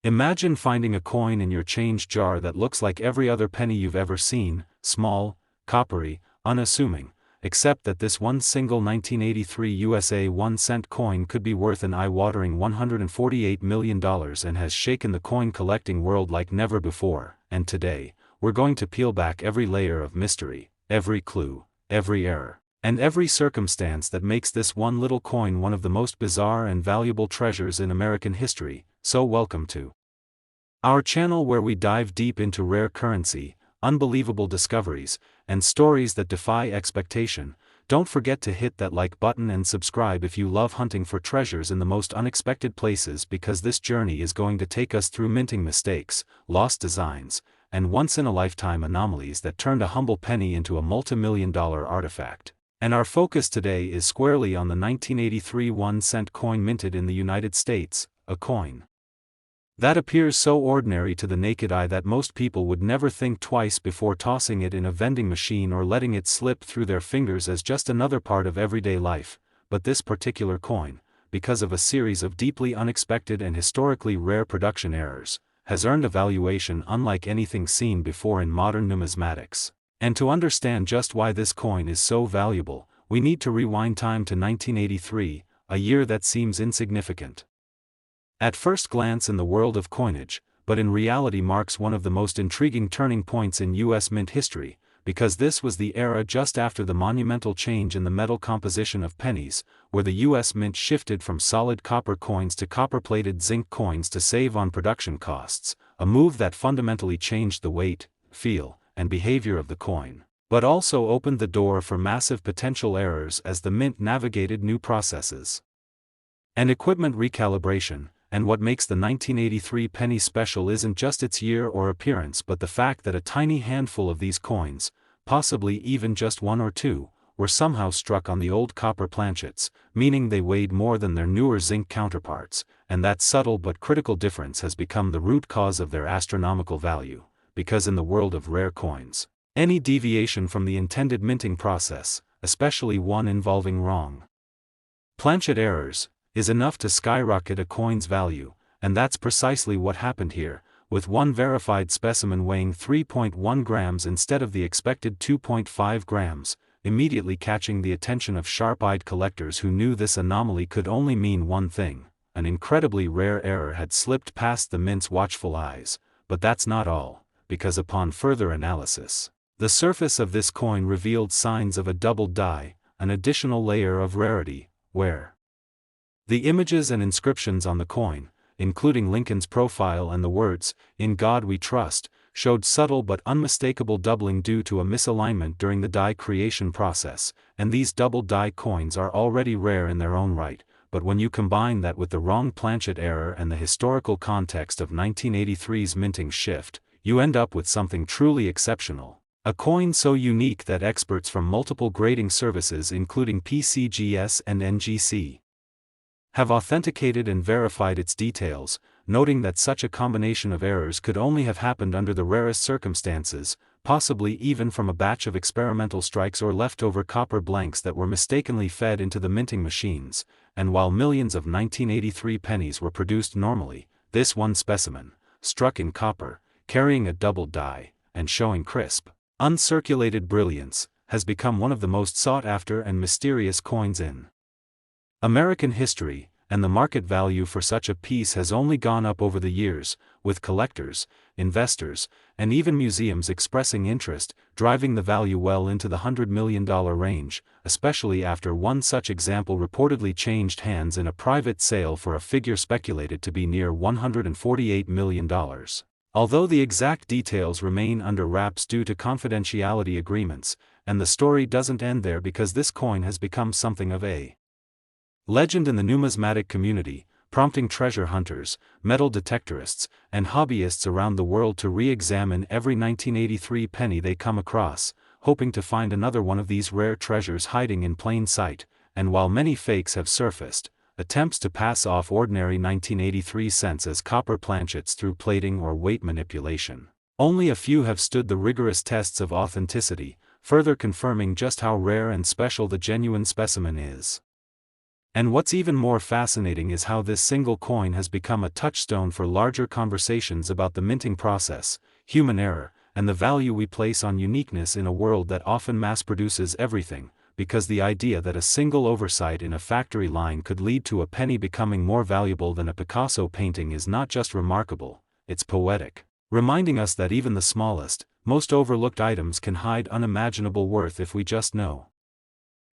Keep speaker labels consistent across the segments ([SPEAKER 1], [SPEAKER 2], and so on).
[SPEAKER 1] Imagine finding a coin in your change jar that looks like every other penny you've ever seen, small, coppery, unassuming, except that this one single 1983 USA 1-cent coin could be worth an eye-watering $148 million and has shaken the coin collecting world like never before. And today, we're going to peel back every layer of mystery, every clue, every error, and every circumstance that makes this one little coin one of the most bizarre and valuable treasures in American history. So welcome to our channel, where we dive deep into rare currency, unbelievable discoveries, and stories that defy expectation. Don't forget to hit that like button and subscribe if you love hunting for treasures in the most unexpected places, because this journey is going to take us through minting mistakes, lost designs, and once-in-a-lifetime anomalies that turned a humble penny into a multi-million-dollar artifact. And our focus today is squarely on the 1983 1-cent coin minted in the United States, a coin that appears so ordinary to the naked eye that most people would never think twice before tossing it in a vending machine or letting it slip through their fingers as just another part of everyday life. But this particular coin, because of a series of deeply unexpected and historically rare production errors, has earned a valuation unlike anything seen before in modern numismatics. And to understand just why this coin is so valuable, we need to rewind time to 1983, a year that seems insignificant at first glance in the world of coinage, but in reality marks one of the most intriguing turning points in U.S. mint history, because this was the era just after the monumental change in the metal composition of pennies, where the U.S. mint shifted from solid copper coins to copper-plated zinc coins to save on production costs, a move that fundamentally changed the weight, feel, and behavior of the coin, but also opened the door for massive potential errors as the mint navigated new processes and equipment recalibration. And what makes the 1983 penny special isn't just its year or appearance, but the fact that a tiny handful of these coins, possibly even just one or two, were somehow struck on the old copper planchets, meaning they weighed more than their newer zinc counterparts, and that subtle but critical difference has become the root cause of their astronomical value, because in the world of rare coins, any deviation from the intended minting process, especially one involving wrong planchet errors, is enough to skyrocket a coin's value, and that's precisely what happened here, with one verified specimen weighing 3.1 grams instead of the expected 2.5 grams, immediately catching the attention of sharp-eyed collectors who knew this anomaly could only mean one thing: an incredibly rare error had slipped past the mint's watchful eyes. But that's not all, because upon further analysis, the surface of this coin revealed signs of a doubled die, an additional layer of rarity, where the images and inscriptions on the coin, including Lincoln's profile and the words, "In God We Trust," showed subtle but unmistakable doubling due to a misalignment during the die creation process. And these doubled die coins are already rare in their own right, but when you combine that with the wrong planchet error and the historical context of 1983's minting shift, you end up with something truly exceptional. A coin so unique that experts from multiple grading services including PCGS and NGC have authenticated and verified its details, noting that such a combination of errors could only have happened under the rarest circumstances, possibly even from a batch of experimental strikes or leftover copper blanks that were mistakenly fed into the minting machines. And while millions of 1983 pennies were produced normally, this one specimen, struck in copper, carrying a doubled die, and showing crisp, uncirculated brilliance, has become one of the most sought-after and mysterious coins in American history, and the market value for such a piece has only gone up over the years, with collectors, investors, and even museums expressing interest, driving the value well into the $100 million range, especially after one such example reportedly changed hands in a private sale for a figure speculated to be near $148 million. Although the exact details remain under wraps due to confidentiality agreements, and the story doesn't end there, because this coin has become something of a legend in the numismatic community, prompting treasure hunters, metal detectorists, and hobbyists around the world to re-examine every 1983 penny they come across, hoping to find another one of these rare treasures hiding in plain sight. And while many fakes have surfaced, attempts to pass off ordinary 1983 cents as copper planchets through plating or weight manipulation, only a few have stood the rigorous tests of authenticity, further confirming just how rare and special the genuine specimen is. And what's even more fascinating is how this single coin has become a touchstone for larger conversations about the minting process, human error, and the value we place on uniqueness in a world that often mass-produces everything, because the idea that a single oversight in a factory line could lead to a penny becoming more valuable than a Picasso painting is not just remarkable, it's poetic, reminding us that even the smallest, most overlooked items can hide unimaginable worth if we just know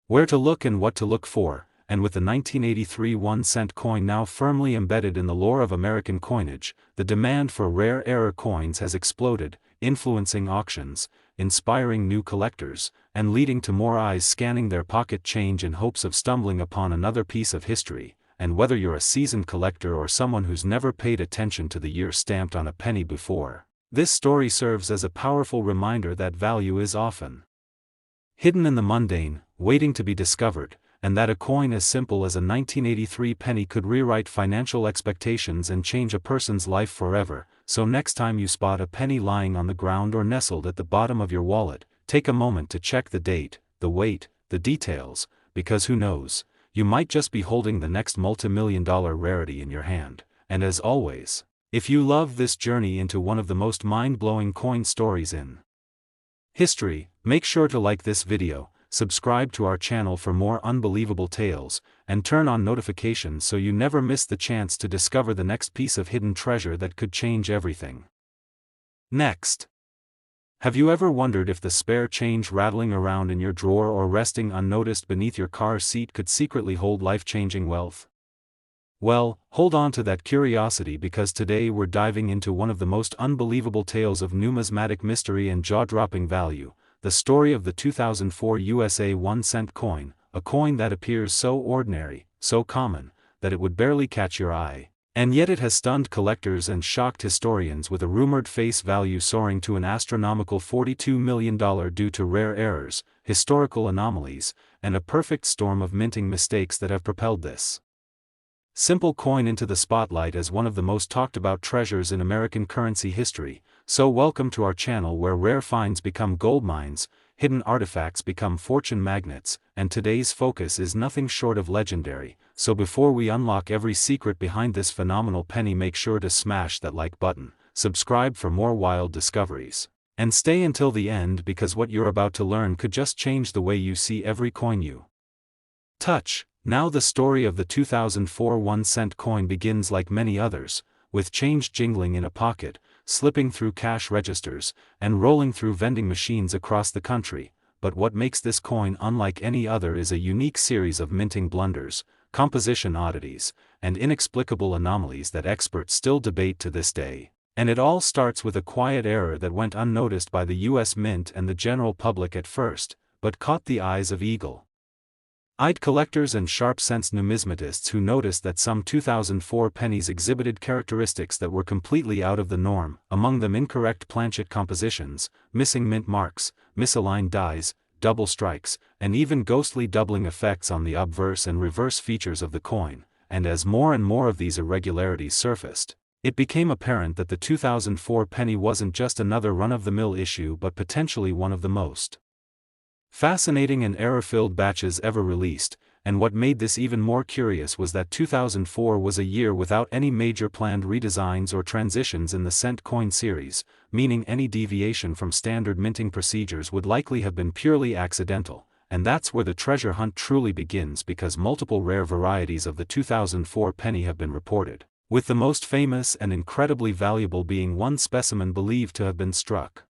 [SPEAKER 1] where to look and what to look for. And with the 1983 1-cent coin now firmly embedded in the lore of American coinage, the demand for rare error coins has exploded, influencing auctions, inspiring new collectors, and leading to more eyes scanning their pocket change in hopes of stumbling upon another piece of history. And whether you're a seasoned collector or someone who's never paid attention to the year stamped on a penny before, this story serves as a powerful reminder that value is often hidden in the mundane, waiting to be discovered, and that a coin as simple as a 1983 penny could rewrite financial expectations and change a person's life forever. So next time you spot a penny lying on the ground or nestled at the bottom of your wallet, take a moment to check the date, the weight, the details, because who knows, you might just be holding the next multi-million-dollar rarity in your hand. And as always, if you love this journey into one of the most mind-blowing coin stories in history, make sure to like this video, subscribe to our channel for more unbelievable tales, and turn on notifications so you never miss the chance to discover the next piece of hidden treasure that could change everything. Next. Have you ever wondered if the spare change rattling around in your drawer or resting unnoticed beneath your car seat could secretly hold life-changing wealth? Well, hold on to that curiosity because today we're diving into one of the most unbelievable tales of numismatic mystery and jaw-dropping value, the story of the 2004 USA 1-cent coin, a coin that appears so ordinary, so common, that it would barely catch your eye. And yet it has stunned collectors and shocked historians with a rumored face value soaring to an astronomical $42 million due to rare errors, historical anomalies, and a perfect storm of minting mistakes that have propelled this simple coin into the spotlight as one of the most talked about treasures in American currency history. So welcome to our channel where rare finds become gold mines, hidden artifacts become fortune magnets, and today's focus is nothing short of legendary. So before we unlock every secret behind this phenomenal penny, make sure to smash that like button, subscribe for more wild discoveries, and stay until the end because what you're about to learn could just change the way you see every coin you touch. Now the story of the 2004 1-cent coin begins like many others, with change jingling in a pocket, slipping through cash registers, and rolling through vending machines across the country. But what makes this coin unlike any other is a unique series of minting blunders, composition oddities, and inexplicable anomalies that experts still debate to this day. And it all starts with a quiet error that went unnoticed by the US Mint and the general public at first, but caught the eyes of eagle-eyed collectors and sharp-sensed numismatists who noticed that some 2004 pennies exhibited characteristics that were completely out of the norm, among them incorrect planchet compositions, missing mint marks, misaligned dies, double strikes, and even ghostly doubling effects on the obverse and reverse features of the coin. And as more and more of these irregularities surfaced, it became apparent that the 2004 penny wasn't just another run-of-the-mill issue but potentially one of the most fascinating and error-filled batches ever released. And what made this even more curious was that 2004 was a year without any major planned redesigns or transitions in the cent coin series, meaning any deviation from standard minting procedures would likely have been purely accidental. And that's where the treasure hunt truly begins, because multiple rare varieties of the 2004 penny have been reported, with the most famous and incredibly valuable being one specimen believed to have been struck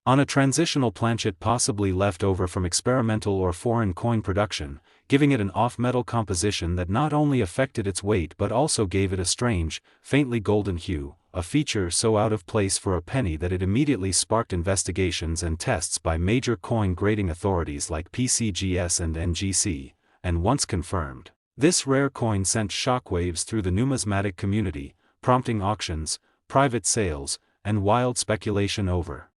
[SPEAKER 1] on a transitional planchet possibly left over from experimental or foreign coin production, giving it an off-metal composition that not only affected its weight but also gave it a strange, faintly golden hue, a feature so out of place for a penny that it immediately sparked investigations and tests by major coin grading authorities like PCGS and NGC, and once confirmed, this rare coin sent shockwaves through the numismatic community, prompting auctions, private sales, and wild speculation over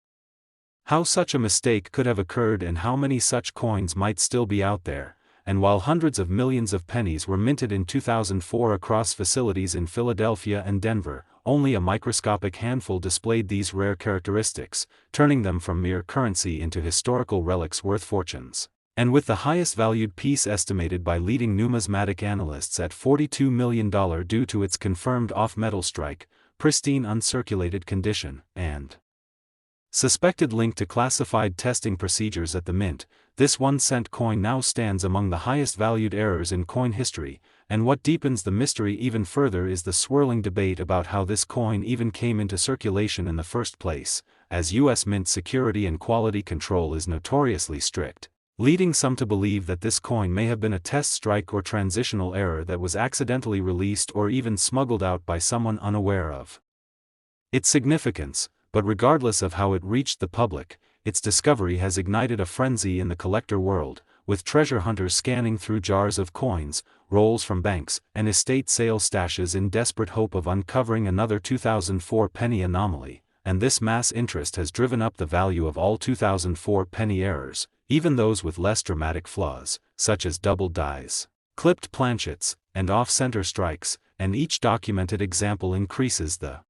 [SPEAKER 1] how such a mistake could have occurred and how many such coins might still be out there. And while hundreds of millions of pennies were minted in 2004 across facilities in Philadelphia and Denver, only a microscopic handful displayed these rare characteristics, turning them from mere currency into historical relics worth fortunes. And with the highest valued piece estimated by leading numismatic analysts at $42 million due to its confirmed off-metal strike, pristine uncirculated condition, and suspected link to classified testing procedures at the mint, this 1-cent coin now stands among the highest valued errors in coin history, and what deepens the mystery even further is the swirling debate about how this coin even came into circulation in the first place, as U.S. Mint security and quality control is notoriously strict, leading some to believe that this coin may have been a test strike or transitional error that was accidentally released or even smuggled out by someone unaware of its significance. But regardless of how it reached the public, its discovery has ignited a frenzy in the collector world, with treasure hunters scanning through jars of coins, rolls from banks, and estate sale stashes in desperate hope of uncovering another 2004 penny anomaly, and this mass interest has driven up the value of all 2004 penny errors, even those with less dramatic flaws, such as double dies, clipped planchets, and off-center strikes, and each documented example increases the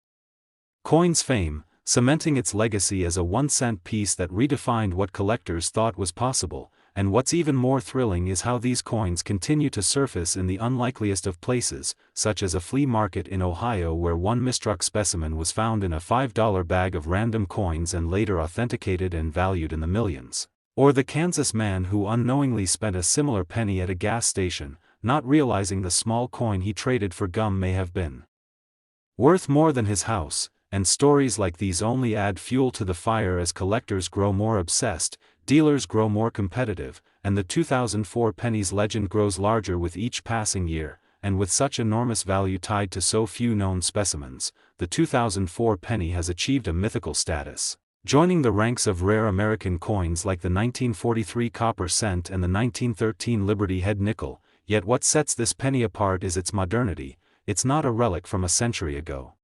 [SPEAKER 1] coin's fame, cementing its legacy as a 1-cent piece that redefined what collectors thought was possible. And what's even more thrilling is how these coins continue to surface in the unlikeliest of places, such as a flea market in Ohio where one misstruck specimen was found in a $5 bag of random coins and later authenticated and valued in the millions. Or the Kansas man who unknowingly spent a similar penny at a gas station, not realizing the small coin he traded for gum may have been worth more than his house. And stories like these only add fuel to the fire as collectors grow more obsessed, dealers grow more competitive, and the 2004 penny's legend grows larger with each passing year. And with such enormous value tied to so few known specimens, the 2004 penny has achieved a mythical status, joining the ranks of rare American coins like the 1943 copper cent and the 1913 Liberty head nickel. Yet what sets this penny apart is its modernity. It's not a relic from a century ago,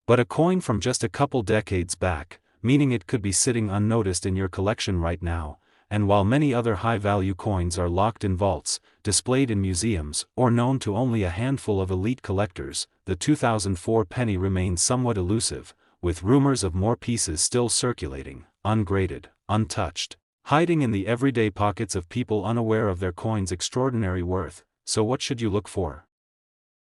[SPEAKER 1] but a coin from just a couple decades back, meaning it could be sitting unnoticed in your collection right now. And while many other high-value coins are locked in vaults, displayed in museums, or known to only a handful of elite collectors, the 2004 penny remains somewhat elusive, with rumors of more pieces still circulating, ungraded, untouched, hiding in the everyday pockets of people unaware of their coin's extraordinary worth. So what should you look for?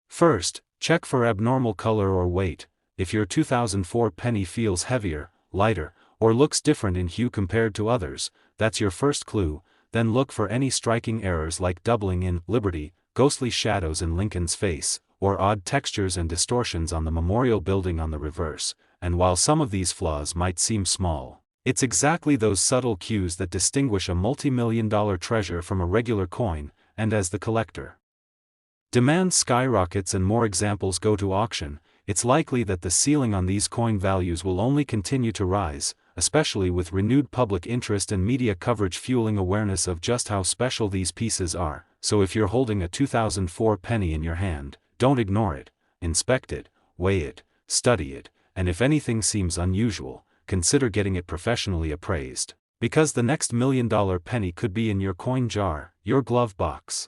[SPEAKER 1] First, check for abnormal color or weight. If your 2004 penny feels heavier, lighter, or looks different in hue compared to others, that's your first clue. Then look for any striking errors like doubling in Liberty, ghostly shadows in Lincoln's face, or odd textures and distortions on the memorial building on the reverse. And while some of these flaws might seem small, it's exactly those subtle cues that distinguish a multi-million-dollar treasure from a regular coin. And as the collector demand skyrockets and more examples go to auction, it's likely that the ceiling on these coin values will only continue to rise, especially with renewed public interest and media coverage fueling awareness of just how special these pieces are. So if you're holding a 2004 penny in your hand, don't ignore it, inspect it, weigh it, study it, and if anything seems unusual, consider getting it professionally appraised, because the next $1 million penny could be in your coin jar, your glove box,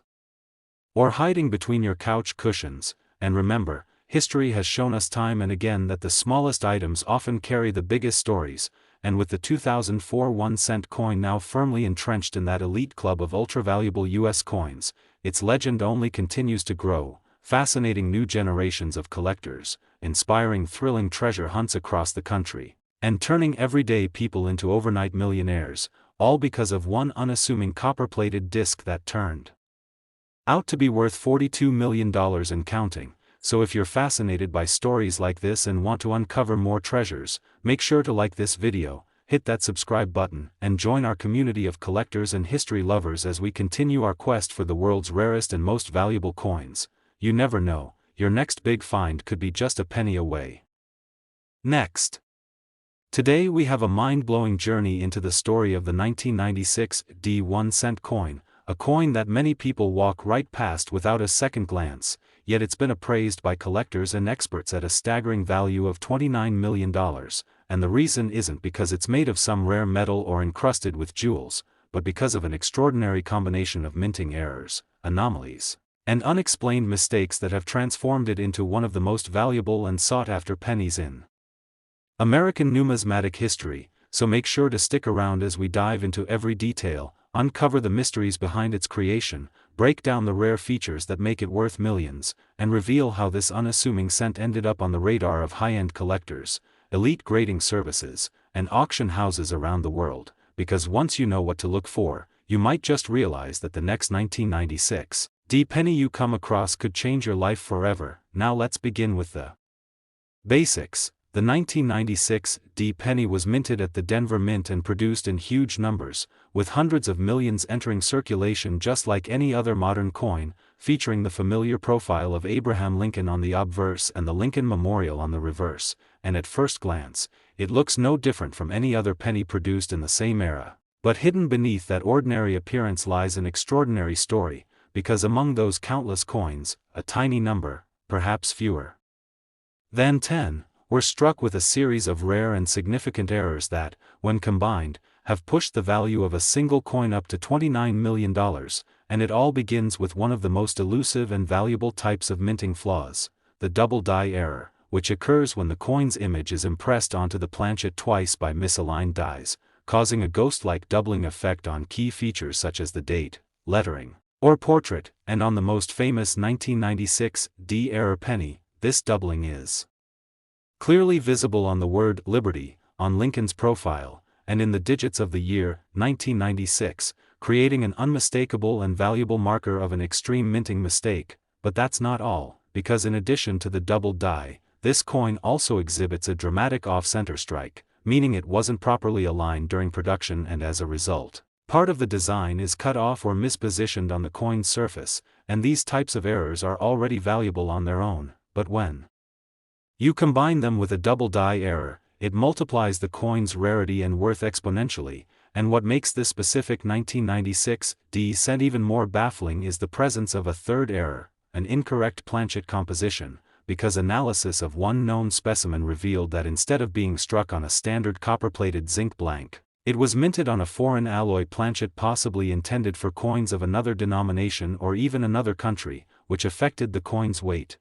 [SPEAKER 1] or hiding between your couch cushions. And remember, history has shown us time and again that the smallest items often carry the biggest stories, and with the 2004 1-cent coin now firmly entrenched in that elite club of ultra-valuable U.S. coins, its legend only continues to grow, fascinating new generations of collectors, inspiring thrilling treasure hunts across the country, and turning everyday people into overnight millionaires, all because of one unassuming copper-plated disc that turned out to be worth $42 million and counting. So if you're fascinated by stories like this and want to uncover more treasures, make sure to like this video, hit that subscribe button, and join our community of collectors and history lovers as we continue our quest for the world's rarest and most valuable coins. You never know, your next big find could be just a penny away. Next. Today we have a mind-blowing journey into the story of the 1996 1-cent coin, a coin that many people walk right past without a second glance. Yet it's been appraised by collectors and experts at a staggering value of $29 million, and the reason isn't because it's made of some rare metal or encrusted with jewels, but because of an extraordinary combination of minting errors, anomalies, and unexplained mistakes that have transformed it into one of the most valuable and sought-after pennies in American numismatic history. So make sure to stick around as we dive into every detail, uncover the mysteries behind its creation, break down the rare features that make it worth millions, and reveal how this unassuming cent ended up on the radar of high-end collectors, elite grading services, and auction houses around the world, because once you know what to look for, you might just realize that the next 1996 penny you come across could change your life forever. Now let's begin with the basics. The 1996 penny was minted at the Denver Mint and produced in huge numbers, with hundreds of millions entering circulation just like any other modern coin, featuring the familiar profile of Abraham Lincoln on the obverse and the Lincoln Memorial on the reverse, and at first glance, it looks no different from any other penny produced in the same era. But hidden beneath that ordinary appearance lies an extraordinary story, because among those countless coins, a tiny number, perhaps fewer than 10, were struck with a series of rare and significant errors that, when combined, have pushed the value of a single coin up to $29 million, and it all begins with one of the most elusive and valuable types of minting flaws, the double die error, which occurs when the coin's image is impressed onto the planchet twice by misaligned dies, causing a ghost-like doubling effect on key features such as the date, lettering, or portrait, and on the most famous 1996 error penny, this doubling is clearly visible on the word Liberty, on Lincoln's profile, and in the digits of the year, 1996, creating an unmistakable and valuable marker of an extreme minting mistake. But that's not all, because in addition to the double die, this coin also exhibits a dramatic off-center strike, meaning it wasn't properly aligned during production, and as a result, part of the design is cut off or mispositioned on the coin's surface, and these types of errors are already valuable on their own, but when you combine them with a double die error, it multiplies the coin's rarity and worth exponentially, and what makes this specific 1996 cent even more baffling is the presence of a third error, an incorrect planchet composition, because analysis of one known specimen revealed that instead of being struck on a standard copper-plated zinc blank, it was minted on a foreign alloy planchet possibly intended for coins of another denomination or even another country, which affected the coin's weight,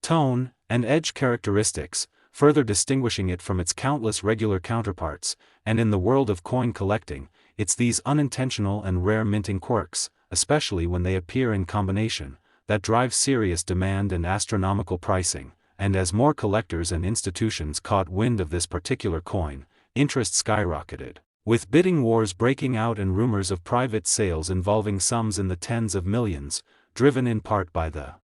[SPEAKER 1] tone, and edge characteristics, further distinguishing it from its countless regular counterparts. And in the world of coin collecting, it's these unintentional and rare minting quirks, especially when they appear in combination, that drive serious demand and astronomical pricing. And as more collectors and institutions caught wind of this particular coin, interest skyrocketed, with bidding wars breaking out and rumors of private sales involving sums in the tens of millions, driven in part by the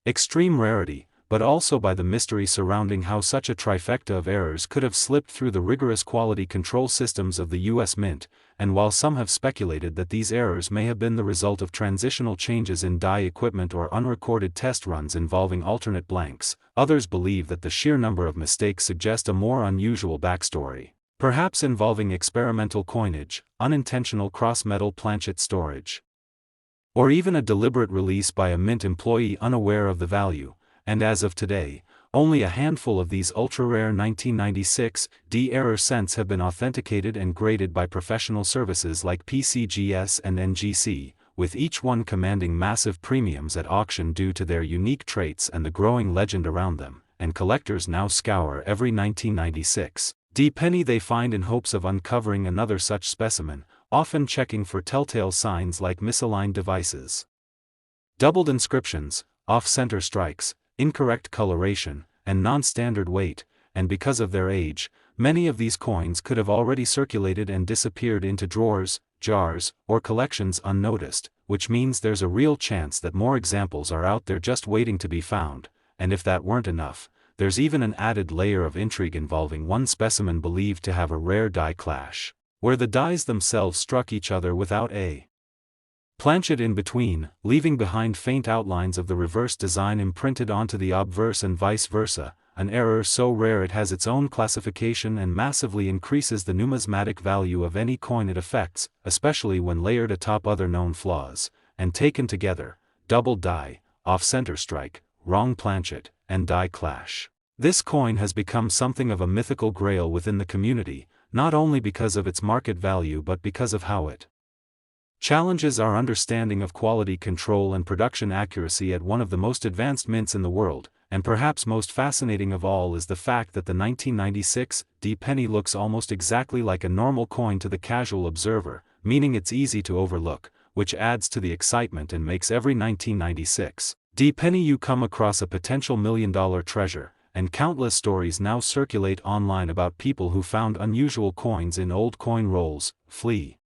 [SPEAKER 1] extreme rarity, but also by the mystery surrounding how such a trifecta of errors could have slipped through the rigorous quality control systems of the U.S. Mint. And while some have speculated that these errors may have been the result of transitional changes in die equipment or unrecorded test runs involving alternate blanks, others believe that the sheer number of mistakes suggest a more unusual backstory, perhaps involving experimental coinage, unintentional cross-metal planchet storage, or even a deliberate release by a mint employee unaware of the value. And as of today, only a handful of these ultra-rare 1996 error cents have been authenticated and graded by professional services like PCGS and NGC, with each one commanding massive premiums at auction due to their unique traits and the growing legend around them. And collectors now scour every 1996 penny they find in hopes of uncovering another such specimen, often checking for telltale signs like misaligned devices, doubled inscriptions, off-center strikes, incorrect coloration, and non-standard weight. And because of their age, many of these coins could have already circulated and disappeared into drawers, jars, or collections unnoticed, which means there's a real chance that more examples are out there just waiting to be found. And if that weren't enough, there's even an added layer of intrigue involving one specimen believed to have a rare die clash, where the dies themselves struck each other without a planchet in between, leaving behind faint outlines of the reverse design imprinted onto the obverse and vice versa, an error so rare it has its own classification and massively increases the numismatic value of any coin it affects, especially when layered atop other known flaws, and taken together: double die, off-center strike, wrong planchet, and die clash. This coin has become something of a mythical grail within the community, not only because of its market value but because of how it challenges our understanding of quality control and production accuracy at one of the most advanced mints in the world. And perhaps most fascinating of all is the fact that the 1996 penny looks almost exactly like a normal coin to the casual observer, meaning it's easy to overlook, which adds to the excitement and makes every 1996 penny you come across a potential million-dollar treasure, and countless stories now circulate online about people who found unusual coins in old coin rolls, flea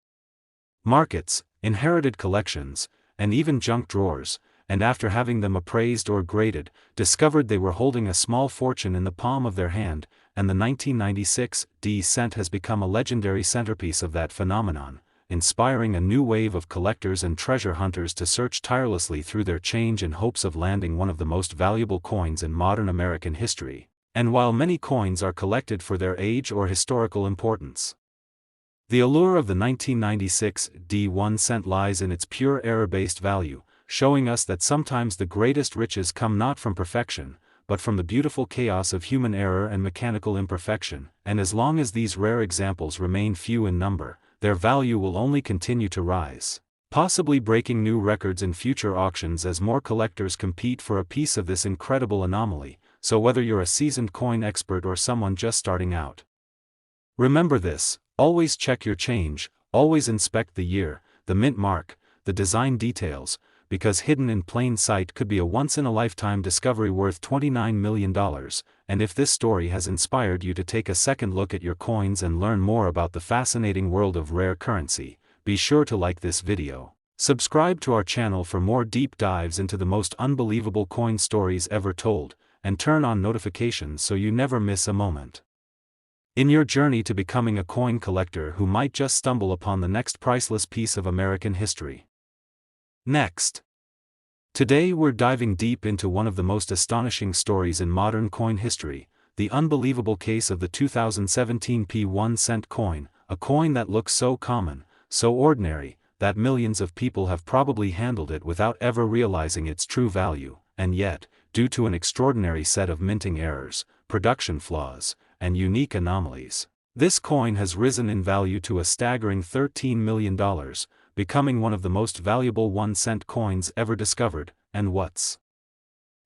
[SPEAKER 1] markets, inherited collections, and even junk drawers, and after having them appraised or graded, discovered they were holding a small fortune in the palm of their hand, and the 1996 cent has become a legendary centerpiece of that phenomenon, inspiring a new wave of collectors and treasure hunters to search tirelessly through their change in hopes of landing one of the most valuable coins in modern American history. And while many coins are collected for their age or historical importance, the allure of the 1996 1 cent lies in its pure error-based value, showing us that sometimes the greatest riches come not from perfection, but from the beautiful chaos of human error and mechanical imperfection, and as long as these rare examples remain few in number, their value will only continue to rise, possibly breaking new records in future auctions as more collectors compete for a piece of this incredible anomaly. So whether you're a seasoned coin expert or someone just starting out, remember this: always check your change, always inspect the year, the mint mark, the design details, because hidden in plain sight could be a once-in-a-lifetime discovery worth $29 million, and if this story has inspired you to take a second look at your coins and learn more about the fascinating world of rare currency, be sure to like this video, subscribe to our channel for more deep dives into the most unbelievable coin stories ever told, and turn on notifications so you never miss a moment in your journey to becoming a coin collector who might just stumble upon the next priceless piece of American history. Next. Today we're diving deep into one of the most astonishing stories in modern coin history, the unbelievable case of the 2017 1 cent coin, a coin that looks so common, so ordinary, that millions of people have probably handled it without ever realizing its true value, and yet, due to an extraordinary set of minting errors, production flaws, and unique anomalies, this coin has risen in value to a staggering $13 million, becoming one of the most valuable 1 cent coins ever discovered. And what's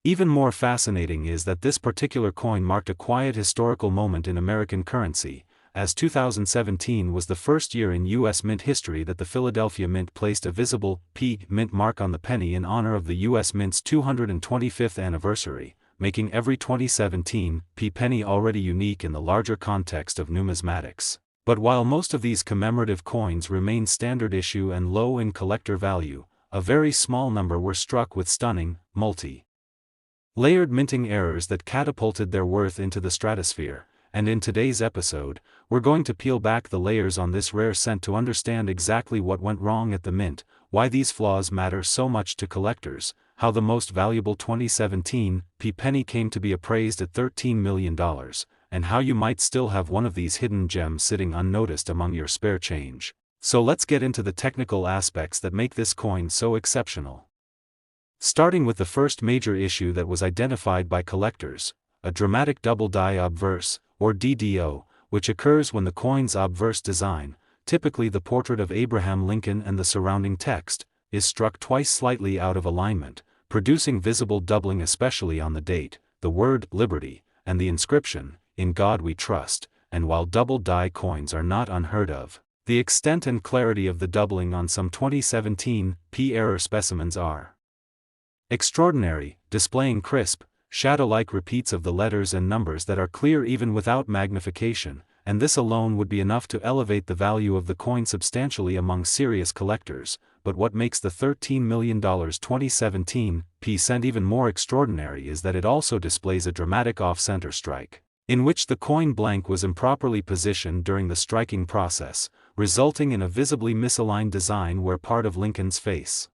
[SPEAKER 1] even more fascinating is that this particular coin marked a quiet historical moment in American currency, as 2017 was the first year in U.S. mint history that the Philadelphia Mint placed a visible P mint mark on the penny in honor of the U.S. Mint's 225th anniversary, making every 2017 penny already unique in the larger context of numismatics. But while most of these commemorative coins remain standard issue and low in collector value, a very small number were struck with stunning, multi-layered minting errors that catapulted their worth into the stratosphere. And in today's episode, we're going to peel back the layers on this rare cent to understand exactly what went wrong at the mint, why these flaws matter so much to collectors, how the most valuable 2017 penny came to be appraised at $13 million, and how you might still have one of these hidden gems sitting unnoticed among your spare change. So let's get into the technical aspects that make this coin so exceptional. Starting with the first major issue that was identified by collectors, a dramatic double die obverse, or DDO, which occurs when the coin's obverse design, typically the portrait of Abraham Lincoln and the surrounding text, is struck twice slightly out of alignment, producing visible doubling especially on the date, the word liberty, and the inscription, "In God We Trust." And while double die coins are not unheard of, the extent and clarity of the doubling on some 2017 error specimens are extraordinary, displaying crisp, shadow-like repeats of the letters and numbers that are clear even without magnification, and this alone would be enough to elevate the value of the coin substantially among serious collectors. But what makes the $13 million 2017 cent even more extraordinary is that it also displays a dramatic off-center strike, in which the coin blank was improperly positioned during the striking process, resulting in a visibly misaligned design where part of Lincoln's face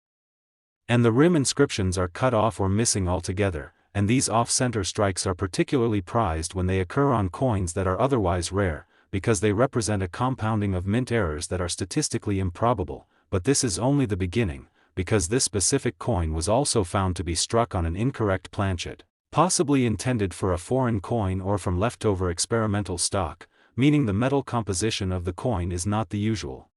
[SPEAKER 1] and the rim inscriptions are cut off or missing altogether, and these off-center strikes are particularly prized when they occur on coins that are otherwise rare, because they represent a compounding of mint errors that are statistically improbable. But this is only the beginning, because this specific coin was also found to be struck on an incorrect planchet, possibly intended for a foreign coin or from leftover experimental stock, meaning the metal composition of the coin is not the usual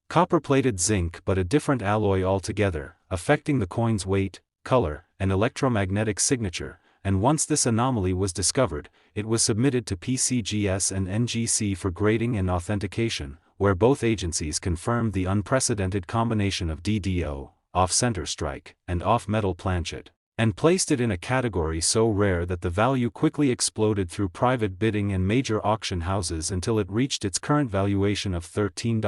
[SPEAKER 1] copper-plated zinc but a different alloy altogether, affecting the coin's weight, color, and electromagnetic signature. And once this anomaly was discovered, it was submitted to PCGS and NGC for grading and authentication, where both agencies confirmed the unprecedented combination of DDO, off-center strike, and off-metal planchet, and placed it in a category so rare that the value quickly exploded through private bidding and major auction houses until it reached its current valuation of $13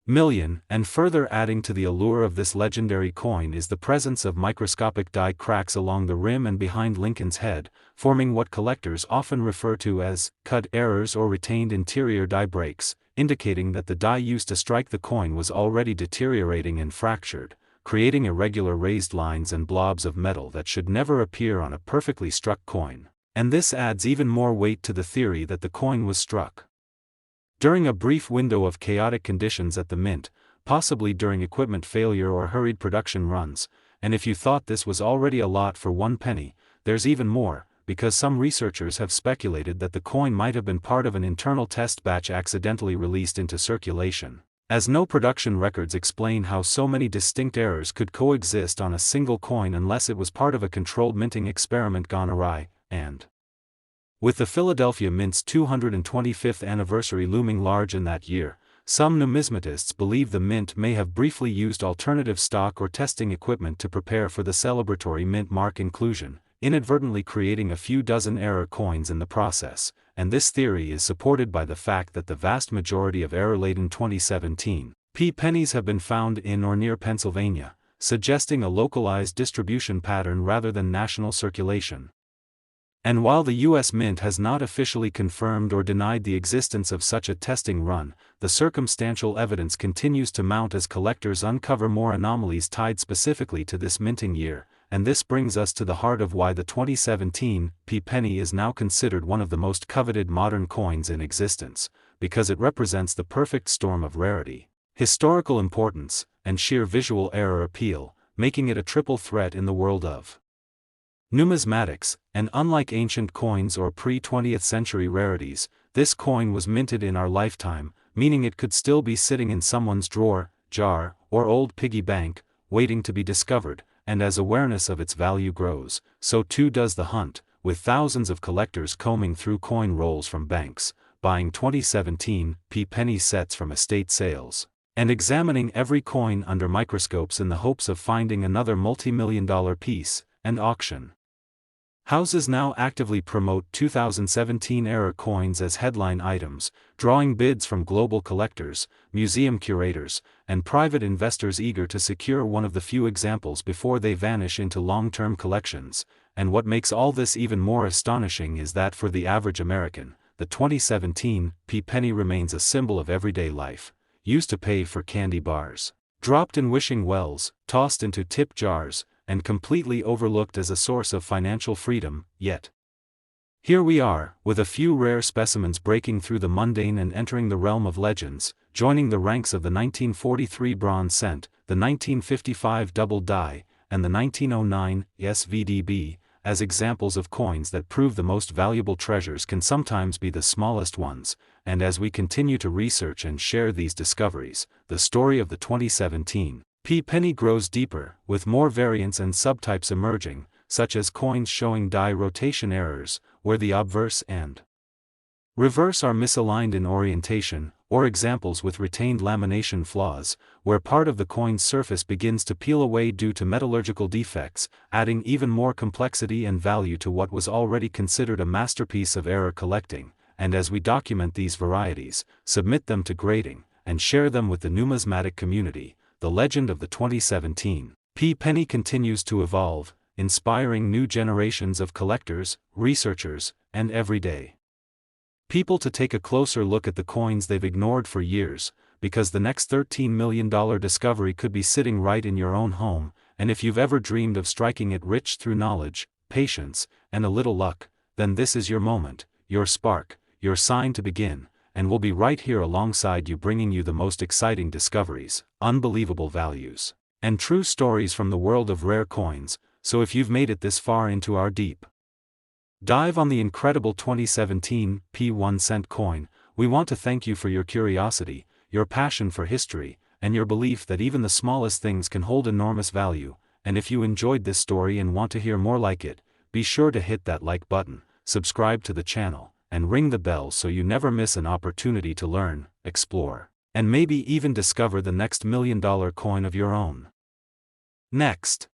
[SPEAKER 1] million, and further adding to the allure of this legendary coin is the presence of microscopic die cracks along the rim and behind Lincoln's head, forming what collectors often refer to as cut errors or retained interior die breaks, indicating that the die used to strike the coin was already deteriorating and fractured, creating irregular raised lines and blobs of metal that should never appear on a perfectly struck coin. And this adds even more weight to the theory that the coin was struck during a brief window of chaotic conditions at the mint, possibly during equipment failure or hurried production runs, and if you thought this was already a lot for 1 penny, there's even more, because some researchers have speculated that the coin might have been part of an internal test batch accidentally released into circulation, as no production records explain how so many distinct errors could coexist on a single coin unless it was part of a controlled minting experiment gone awry, and with the Philadelphia Mint's 225th anniversary looming large in that year, some numismatists believe the mint may have briefly used alternative stock or testing equipment to prepare for the celebratory mint mark inclusion, inadvertently creating a few dozen error coins in the process, and this theory is supported by the fact that the vast majority of error-laden 2017 pennies have been found in or near Pennsylvania, suggesting a localized distribution pattern rather than national circulation. And while the U.S. Mint has not officially confirmed or denied the existence of such a testing run, the circumstantial evidence continues to mount as collectors uncover more anomalies tied specifically to this minting year, and this brings us to the heart of why the 2017 penny is now considered one of the most coveted modern coins in existence, because it represents the perfect storm of rarity, historical importance, and sheer visual error appeal, making it a triple threat in the world of numismatics, and unlike ancient coins or pre-20th century rarities, this coin was minted in our lifetime, meaning it could still be sitting in someone's drawer, jar, or old piggy bank, waiting to be discovered, and as awareness of its value grows, so too does the hunt, with thousands of collectors combing through coin rolls from banks, buying 2017 penny sets from estate sales, and examining every coin under microscopes in the hopes of finding another multi-million-dollar piece, and auction houses now actively promote 2017 era coins as headline items, drawing bids from global collectors, museum curators, and private investors eager to secure one of the few examples before they vanish into long-term collections. And what makes all this even more astonishing is that for the average American, the 2017 penny remains a symbol of everyday life, used to pay for candy bars, dropped in wishing wells, tossed into tip jars, and completely overlooked as a source of financial freedom. Yet here we are, with a few rare specimens breaking through the mundane and entering the realm of legends, joining the ranks of the 1943 bronze cent, the 1955 double die, and the 1909 SVDB, as examples of coins that prove the most valuable treasures can sometimes be the smallest ones. And as we continue to research and share these discoveries, the story of the 2017 penny grows deeper, with more variants and subtypes emerging, such as coins showing die rotation errors, where the obverse and reverse are misaligned in orientation, or examples with retained lamination flaws, where part of the coin's surface begins to peel away due to metallurgical defects, adding even more complexity and value to what was already considered a masterpiece of error collecting. And as we document these varieties, submit them to grading, and share them with the numismatic community, the legend of the 2017 penny continues to evolve, inspiring new generations of collectors, researchers, and everyday people to take a closer look at the coins they've ignored for years, because the next $13 million discovery could be sitting right in your own home. And if you've ever dreamed of striking it rich through knowledge, patience, and a little luck, then this is your moment, your spark, your sign to begin. And we'll be right here alongside you, bringing you the most exciting discoveries, unbelievable values, and true stories from the world of rare coins. So if you've made it this far into our deep dive on the incredible 2017 1 cent coin, we want to thank you for your curiosity, your passion for history, and your belief that even the smallest things can hold enormous value. And if you enjoyed this story and want to hear more like it, be sure to hit that like button, subscribe to the channel, and ring the bell so you never miss an opportunity to learn, explore, and maybe even discover the next $1 million coin of your own. Next.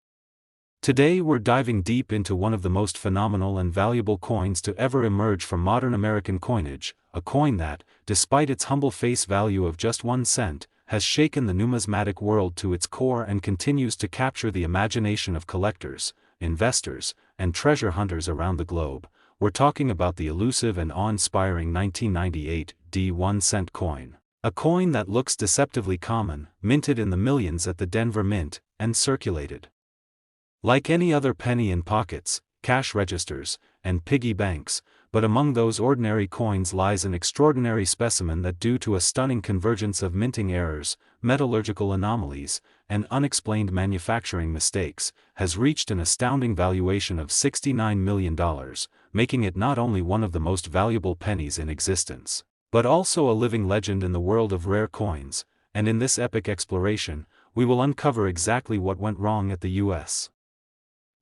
[SPEAKER 1] Today we're diving deep into one of the most phenomenal and valuable coins to ever emerge from modern American coinage, a coin that, despite its humble face value of just 1 cent, has shaken the numismatic world to its core and continues to capture the imagination of collectors, investors, and treasure hunters around the globe. We're talking about the elusive and awe-inspiring 1998 1 cent coin. A coin that looks deceptively common, minted in the millions at the Denver Mint, and circulated like any other penny in pockets, cash registers, and piggy banks, but among those ordinary coins lies an extraordinary specimen that, due to a stunning convergence of minting errors, metallurgical anomalies, and unexplained manufacturing mistakes, has reached an astounding valuation of $69 million, making it not only one of the most valuable pennies in existence, but also a living legend in the world of rare coins. And in this epic exploration, we will uncover exactly what went wrong at the U.S.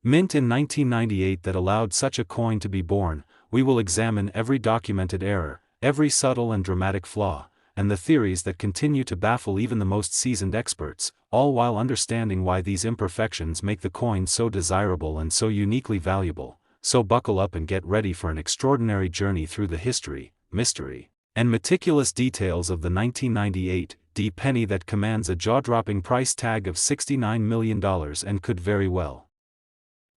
[SPEAKER 1] Mint in 1998 that allowed such a coin to be born. We will examine every documented error, every subtle and dramatic flaw, and the theories that continue to baffle even the most seasoned experts, all while understanding why these imperfections make the coin so desirable and so uniquely valuable. So buckle up and get ready for an extraordinary journey through the history, mystery, and meticulous details of the 1998 penny that commands a jaw-dropping price tag of $69 million and could very well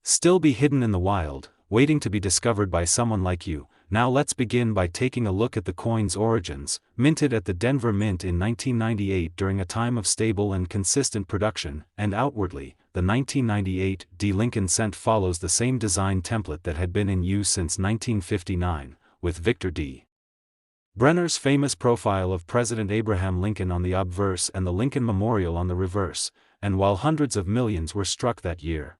[SPEAKER 1] still be hidden in the wild, waiting to be discovered by someone like you. Now let's begin by taking a look at the coin's origins. Minted at the Denver Mint in 1998 during a time of stable and consistent production, and outwardly, the 1998 Lincoln cent follows the same design template that had been in use since 1959, with Victor D. Brenner's famous profile of President Abraham Lincoln on the obverse and the Lincoln Memorial on the reverse, and while hundreds of millions were struck that year,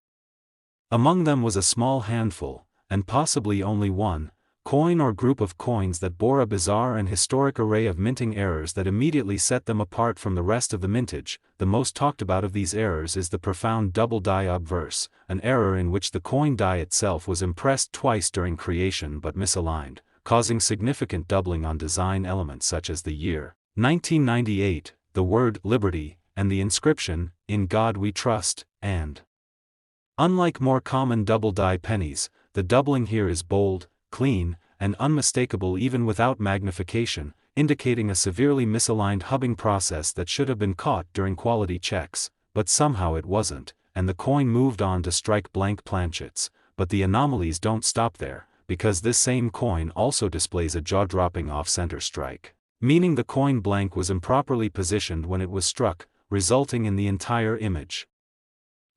[SPEAKER 1] among them was a small handful, and possibly only one, coin or group of coins that bore a bizarre and historic array of minting errors that immediately set them apart from the rest of the mintage. The most talked about of these errors is the profound double die obverse, an error in which the coin die itself was impressed twice during creation but misaligned, causing significant doubling on design elements such as the year 1998, the word liberty, and the inscription, "In God We Trust," and unlike more common double-die pennies, the doubling here is bold, clean, and unmistakable even without magnification, indicating a severely misaligned hubbing process that should have been caught during quality checks, but somehow it wasn't, and the coin moved on to strike blank planchets. But the anomalies don't stop there, because this same coin also displays a jaw-dropping off-center strike, meaning the coin blank was improperly positioned when it was struck, resulting in the entire image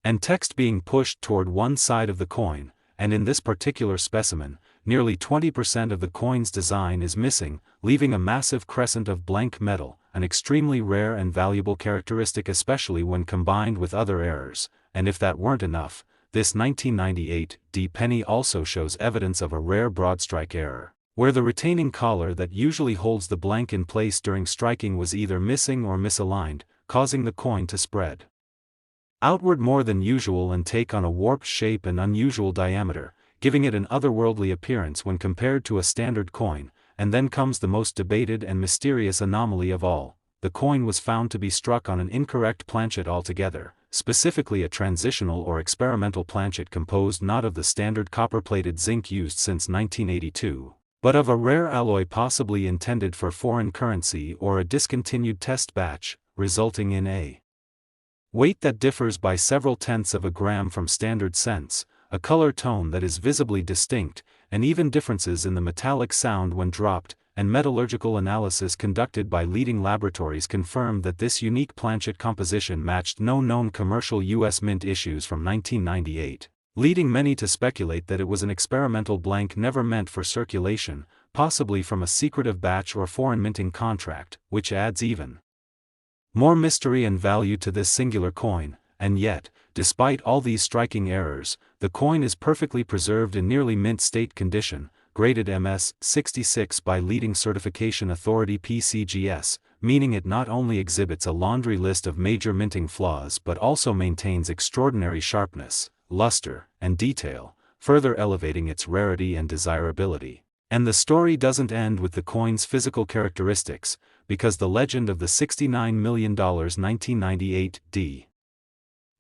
[SPEAKER 1] and text being pushed toward one side of the coin. And in this particular specimen, nearly 20% of the coin's design is missing, leaving a massive crescent of blank metal, an extremely rare and valuable characteristic especially when combined with other errors. And if that weren't enough, this 1998 penny also shows evidence of a rare broadstrike error, where the retaining collar that usually holds the blank in place during striking was either missing or misaligned, causing the coin to spread outward more than usual and take on a warped shape and unusual diameter, giving it an otherworldly appearance when compared to a standard coin. And then comes the most debated and mysterious anomaly of all. The coin was found to be struck on an incorrect planchet altogether, specifically a transitional or experimental planchet composed not of the standard copper-plated zinc used since 1982, but of a rare alloy possibly intended for foreign currency or a discontinued test batch, resulting in a weight that differs by several tenths of a gram from standard cents, a color tone that is visibly distinct, and even differences in the metallic sound when dropped. And metallurgical analysis conducted by leading laboratories confirmed that this unique planchet composition matched no known commercial U.S. mint issues from 1998, leading many to speculate that it was an experimental blank never meant for circulation, possibly from a secretive batch or foreign minting contract, which adds even more mystery and value to this singular coin. And yet, despite all these striking errors, the coin is perfectly preserved in nearly mint state condition, graded MS 66 by leading certification authority PCGS, meaning it not only exhibits a laundry list of major minting flaws but also maintains extraordinary sharpness, luster, and detail, further elevating its rarity and desirability. And the story doesn't end with the coin's physical characteristics, because the legend of the $69 million 1998 D.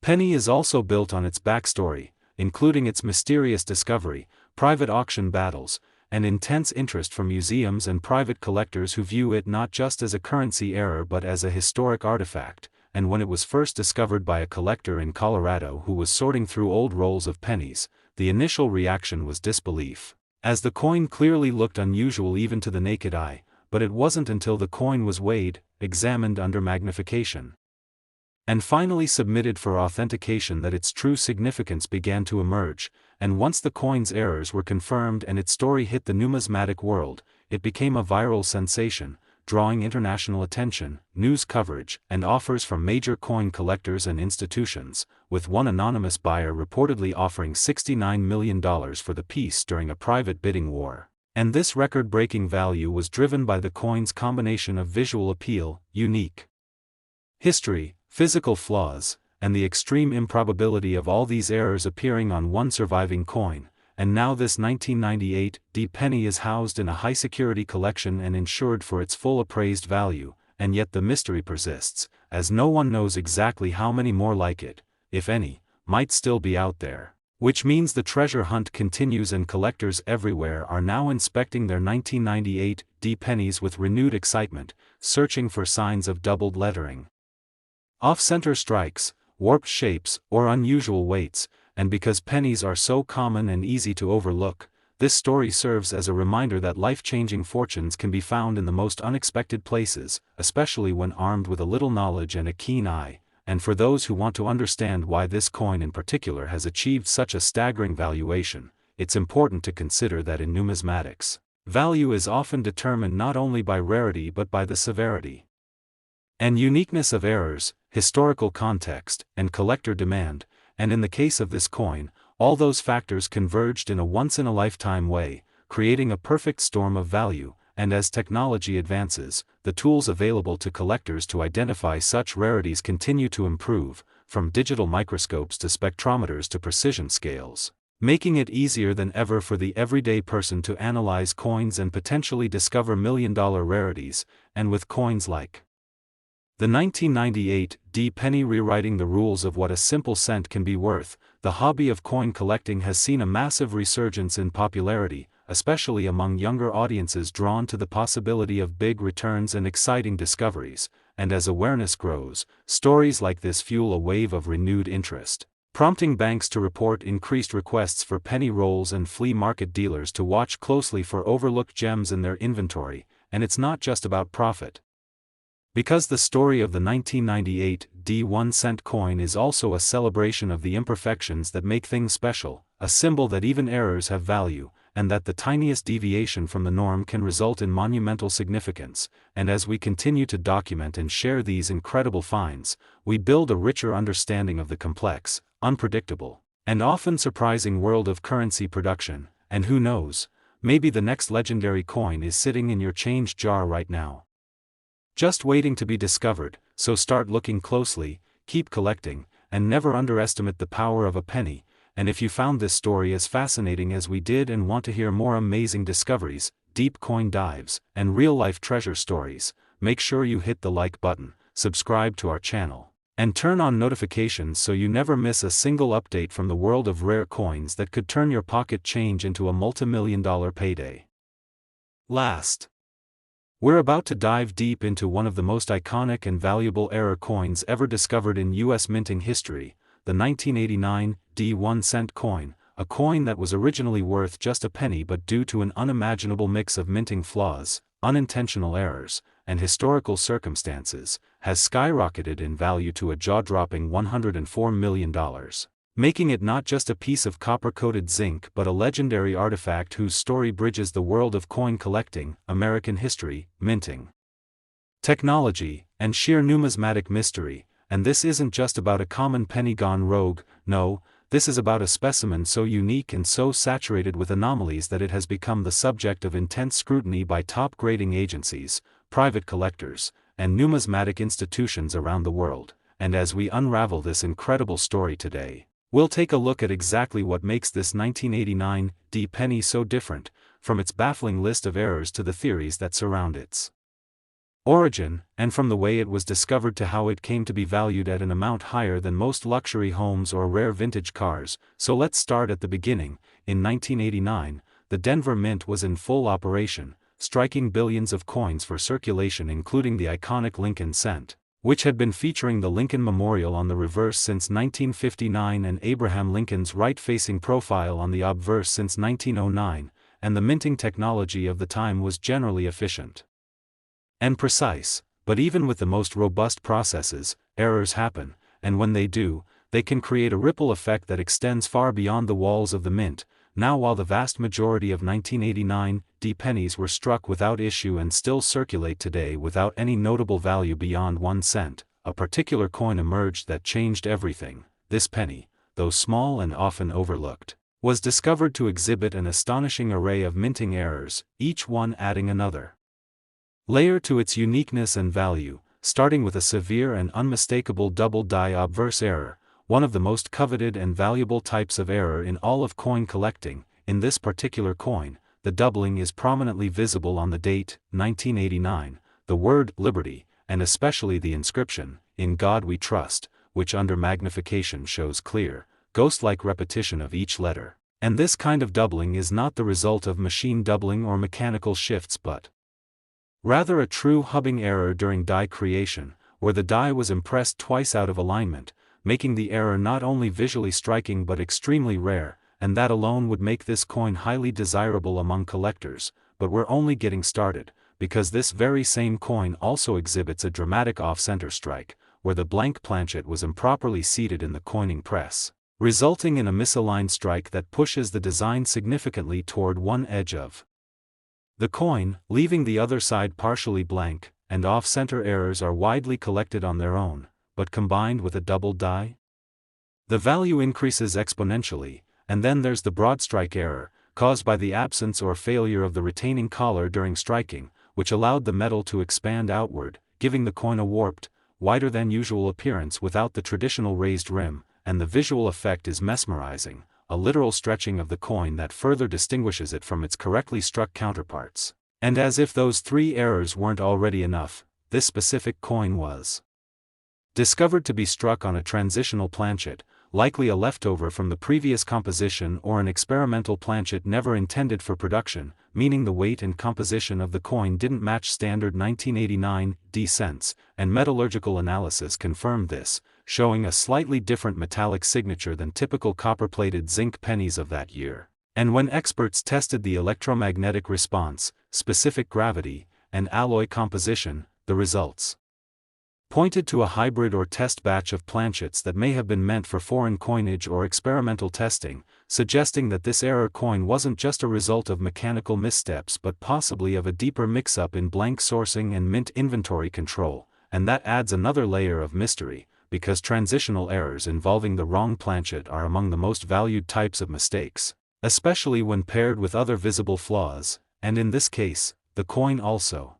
[SPEAKER 1] penny is also built on its backstory, including its mysterious discovery, private auction battles, and intense interest from museums and private collectors who view it not just as a currency error but as a historic artifact. And when it was first discovered by a collector in Colorado who was sorting through old rolls of pennies, the initial reaction was disbelief, as the coin clearly looked unusual even to the naked eye. But it wasn't until the coin was weighed, examined under magnification, and finally submitted for authentication that its true significance began to emerge. And once the coin's errors were confirmed and its story hit the numismatic world, it became a viral sensation, drawing international attention, news coverage, and offers from major coin collectors and institutions, with one anonymous buyer reportedly offering $69 million for the piece during a private bidding war. And this record-breaking value was driven by the coin's combination of visual appeal, unique history, physical flaws, and the extreme improbability of all these errors appearing on one surviving coin. And now this 1998 D penny is housed in a high-security collection and insured for its full appraised value, and yet the mystery persists, as no one knows exactly how many more like it, if any, might still be out there. Which means the treasure hunt continues and collectors everywhere are now inspecting their 1998 D pennies with renewed excitement, searching for signs of doubled lettering, off-center strikes, warped shapes, or unusual weights. And because pennies are so common and easy to overlook, this story serves as a reminder that life-changing fortunes can be found in the most unexpected places, especially when armed with a little knowledge and a keen eye. And for those who want to understand why this coin in particular has achieved such a staggering valuation, it's important to consider that in numismatics, value is often determined not only by rarity but by the severity and uniqueness of errors, historical context, and collector demand. And in the case of this coin, all those factors converged in a once-in-a-lifetime way, creating a perfect storm of value. And as technology advances, the tools available to collectors to identify such rarities continue to improve, from digital microscopes to spectrometers to precision scales, making it easier than ever for the everyday person to analyze coins and potentially discover million-dollar rarities. And with coins like the 1998 D penny rewriting the rules of what a simple cent can be worth, the hobby of coin collecting has seen a massive resurgence in popularity, especially among younger audiences drawn to the possibility of big returns and exciting discoveries. And as awareness grows, stories like this fuel a wave of renewed interest, prompting banks to report increased requests for penny rolls and flea market dealers to watch closely for overlooked gems in their inventory. And it's not just about profit, because the story of the 1998 D 1-cent coin is also a celebration of the imperfections that make things special, a symbol that even errors have value, and that the tiniest deviation from the norm can result in monumental significance. And as we continue to document and share these incredible finds, we build a richer understanding of the complex, unpredictable, and often surprising world of currency production. And who knows, maybe the next legendary coin is sitting in your change jar right now, just waiting to be discovered. So start looking closely, keep collecting, and never underestimate the power of a penny. And if you found this story as fascinating as we did and want to hear more amazing discoveries, deep coin dives, and real-life treasure stories, make sure you hit the like button, subscribe to our channel, and turn on notifications so you never miss a single update from the world of rare coins that could turn your pocket change into a multi-million-dollar payday. Last, we're about to dive deep into one of the most iconic and valuable error coins ever discovered in U.S. minting history, the 1989 D 1-cent coin, a coin that was originally worth just a penny but due to an unimaginable mix of minting flaws, unintentional errors, and historical circumstances, has skyrocketed in value to a jaw-dropping $104 million. Making it not just a piece of copper-coated zinc but a legendary artifact whose story bridges the world of coin collecting, American history, minting, technology, and sheer numismatic mystery. And this isn't just about a common penny gone rogue. No, this is about a specimen so unique and so saturated with anomalies that it has become the subject of intense scrutiny by top grading agencies, private collectors, and numismatic institutions around the world. And as we unravel this incredible story today, we'll take a look at exactly what makes this 1989 D penny so different, from its baffling list of errors to the theories that surround its origin, and from the way it was discovered to how it came to be valued at an amount higher than most luxury homes or rare vintage cars. So let's start at the beginning. In 1989, the Denver Mint was in full operation, striking billions of coins for circulation, including the iconic Lincoln cent, which had been featuring the Lincoln Memorial on the reverse since 1959 and Abraham Lincoln's right-facing profile on the obverse since 1909, and the minting technology of the time was generally efficient and precise. But even with the most robust processes, errors happen, and when they do, they can create a ripple effect that extends far beyond the walls of the mint. Now, while the vast majority of 1989 pennies were struck without issue and still circulate today without any notable value beyond 1 cent, a particular coin emerged that changed everything. This penny, though small and often overlooked, was discovered to exhibit an astonishing array of minting errors, each one adding another layer to its uniqueness and value, starting with a severe and unmistakable double die obverse error, one of the most coveted and valuable types of error in all of coin collecting. In this particular coin, the doubling is prominently visible on the date, 1989, the word liberty, and especially the inscription, "In God We Trust," which under magnification shows clear, ghost-like repetition of each letter. And this kind of doubling is not the result of machine doubling or mechanical shifts, but rather a true hubbing error during die creation, where the die was impressed twice out of alignment, making the error not only visually striking but extremely rare, and that alone would make this coin highly desirable among collectors. But we're only getting started, because this very same coin also exhibits a dramatic off-center strike, where the blank planchet was improperly seated in the coining press, resulting in a misaligned strike that pushes the design significantly toward one edge of the coin, leaving the other side partially blank. And off-center errors are widely collected on their own, but combined with a double die, the value increases exponentially. And then there's the broad strike error, caused by the absence or failure of the retaining collar during striking, which allowed the metal to expand outward, giving the coin a warped, wider than usual appearance without the traditional raised rim, and the visual effect is mesmerizing, a literal stretching of the coin that further distinguishes it from its correctly struck counterparts. And as if those three errors weren't already enough, this specific coin was discovered to be struck on a transitional planchet, likely a leftover from the previous composition or an experimental planchet never intended for production, meaning the weight and composition of the coin didn't match standard 1989 cents, and metallurgical analysis confirmed this, showing a slightly different metallic signature than typical copper-plated zinc pennies of that year. And when experts tested the electromagnetic response, specific gravity, and alloy composition, the results pointed to a hybrid or test batch of planchets that may have been meant for foreign coinage or experimental testing, suggesting that this error coin wasn't just a result of mechanical missteps but possibly of a deeper mix-up in blank sourcing and mint inventory control. And that adds another layer of mystery, because transitional errors involving the wrong planchet are among the most valued types of mistakes, especially when paired with other visible flaws, and in this case, the coin also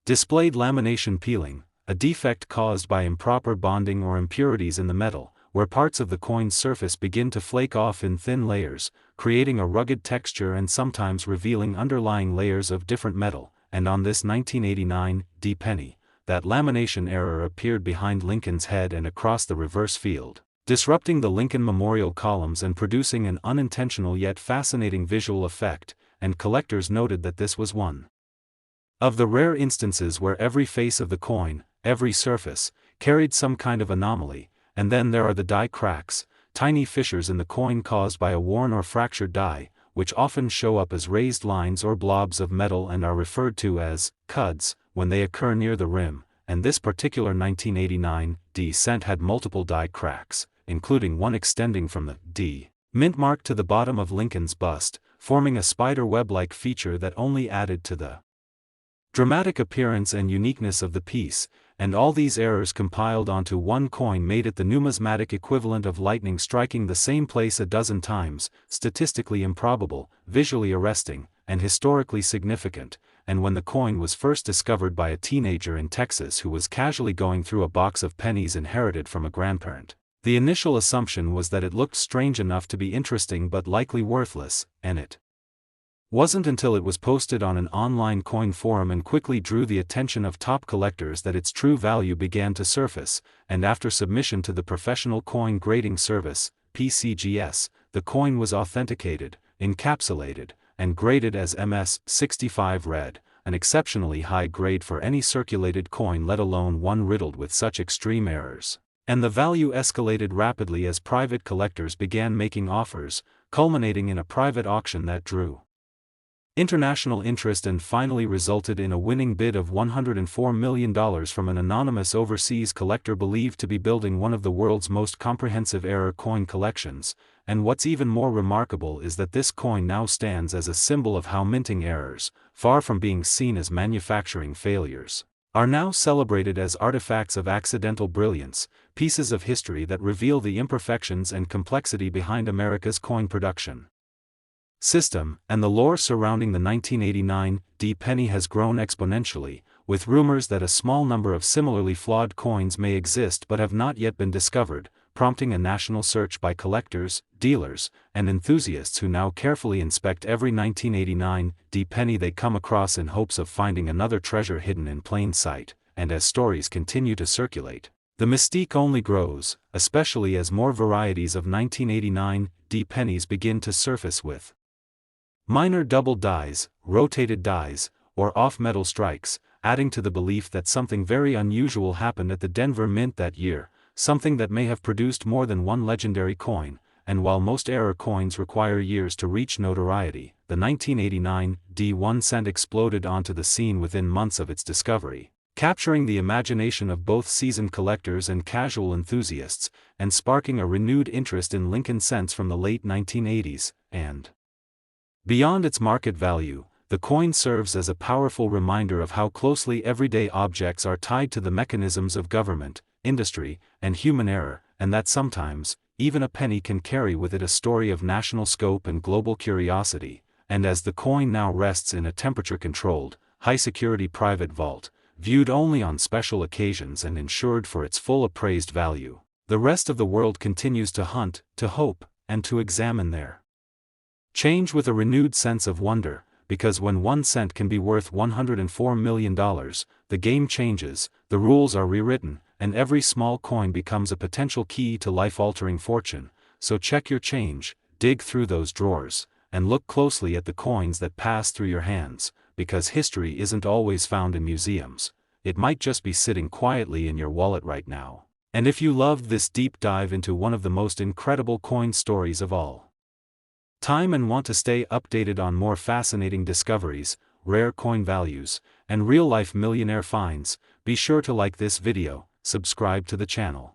[SPEAKER 1] displayed lamination peeling, a defect caused by improper bonding or impurities in the metal, where parts of the coin's surface begin to flake off in thin layers, creating a rugged texture and sometimes revealing underlying layers of different metal. And on this 1989 penny, that lamination error appeared behind Lincoln's head and across the reverse field, disrupting the Lincoln Memorial columns and producing an unintentional yet fascinating visual effect. And collectors noted that this was one of the rare instances where every face of the coin, every surface, carried some kind of anomaly. And then there are the die cracks, tiny fissures in the coin caused by a worn or fractured die, which often show up as raised lines or blobs of metal and are referred to as cuds when they occur near the rim. And this particular 1989 cent had multiple die cracks, including one extending from the D mint mark to the bottom of Lincoln's bust, forming a spider web-like feature that only added to the dramatic appearance and uniqueness of the piece. And all these errors compiled onto one coin made it the numismatic equivalent of lightning striking the same place a dozen times, statistically improbable, visually arresting, and historically significant. And when the coin was first discovered by a teenager in Texas who was casually going through a box of pennies inherited from a grandparent, the initial assumption was that it looked strange enough to be interesting but likely worthless, and it Wasn't until it was posted on an online coin forum and quickly drew the attention of top collectors that its true value began to surface, and after submission to the Professional Coin Grading Service, PCGS, the coin was authenticated, encapsulated, and graded as MS-65 red, an exceptionally high grade for any circulated coin, let alone one riddled with such extreme errors. And the value escalated rapidly as private collectors began making offers, culminating in a private auction that drew international interest and finally resulted in a winning bid of $104 million from an anonymous overseas collector believed to be building one of the world's most comprehensive error coin collections. And what's even more remarkable is that this coin now stands as a symbol of how minting errors, far from being seen as manufacturing failures, are now celebrated as artifacts of accidental brilliance, pieces of history that reveal the imperfections and complexity behind America's coin production system. And the lore surrounding the 1989 D penny has grown exponentially, with rumors that a small number of similarly flawed coins may exist but have not yet been discovered, prompting a national search by collectors, dealers, and enthusiasts who now carefully inspect every 1989 D penny they come across in hopes of finding another treasure hidden in plain sight. And as stories continue to circulate, the mystique only grows, especially as more varieties of 1989 D pennies begin to surface with minor double dies, rotated dies, or off-metal strikes, adding to the belief that something very unusual happened at the Denver Mint that year, something that may have produced more than one legendary coin. And while most error coins require years to reach notoriety, the 1989 D 1 cent exploded onto the scene within months of its discovery, capturing the imagination of both seasoned collectors and casual enthusiasts, and sparking a renewed interest in Lincoln cents from the late 1980s, and beyond its market value, the coin serves as a powerful reminder of how closely everyday objects are tied to the mechanisms of government, industry, and human error, and that sometimes, even a penny can carry with it a story of national scope and global curiosity. And as the coin now rests in a temperature-controlled, high-security private vault, viewed only on special occasions and insured for its full appraised value, the rest of the world continues to hunt, to hope, and to examine their change with a renewed sense of wonder, because when 1 cent can be worth $104 million, the game changes, the rules are rewritten, and every small coin becomes a potential key to life-altering fortune. So check your change, dig through those drawers, and look closely at the coins that pass through your hands, because history isn't always found in museums. It might just be sitting quietly in your wallet right now. And if you loved this deep dive into one of the most incredible coin stories of all time and want to stay updated on more fascinating discoveries, rare coin values, and real-life millionaire finds, be sure to like this video, subscribe to the channel,